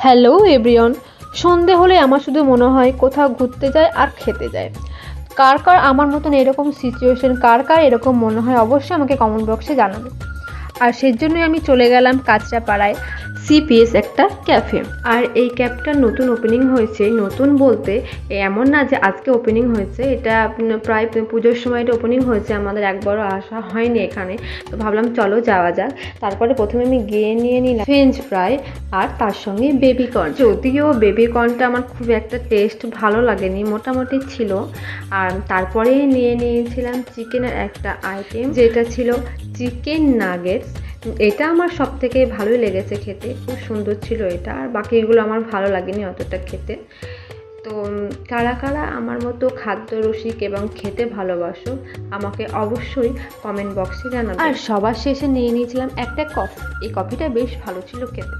Hello everyone. সন্ধে হলে আমার শুধু মনে হয় কোথাও ঘুরতে যায় আর খেতে যায়। কার কার আমার মতন এরকম সিচুয়েশন, কার কার এরকম মনে হয় অবশ্যই আমাকে কমেন্ট বক্সে জানাবে। আর সেই জন্যই আমি চলে গেলাম কাঁচরাপাড়ায় সিপিএস একটা ক্যাফে। আর এই ক্যাফটার নতুন ওপেনিং হয়েছে। নতুন বলতে এমন না যে আজকে ওপেনিং হয়েছে, এটা প্রায় পুজোর সময় এটা ওপেনিং হয়েছে। আমাদের একবারও আসা হয়নি এখানে, তো ভাবলাম চলো যাওয়া যাক। তারপরে প্রথমে আমি গিয়ে নিয়ে নিলাম ফ্রেঞ্চ ফ্রাই আর তার সঙ্গে বেবিকর্ন। যদিও বেবিকর্নটা আমার খুব একটা টেস্ট ভালো লাগেনি, মোটামুটি ছিল। আর তারপরে নিয়ে নিয়েছিলাম চিকেনের একটা আইটেম, যেটা ছিল চিকেন নাগেটস। এটা আমার সব থেকে ভালোই লেগেছে খেতে, খুব সুন্দর ছিল এটা। আর বাকিগুলো আমার ভালো লাগেনি অতটা খেতে। তো কারা কারা আমার মতো খাদ্য রসিক এবং খেতে ভালোবাসো আমাকে অবশ্যই কমেন্ট বক্সে জানাবে। আর সবার শেষে নিয়ে নিয়েছিলাম একটা কফি। এই কফিটা বেশ ভালো ছিল খেতে।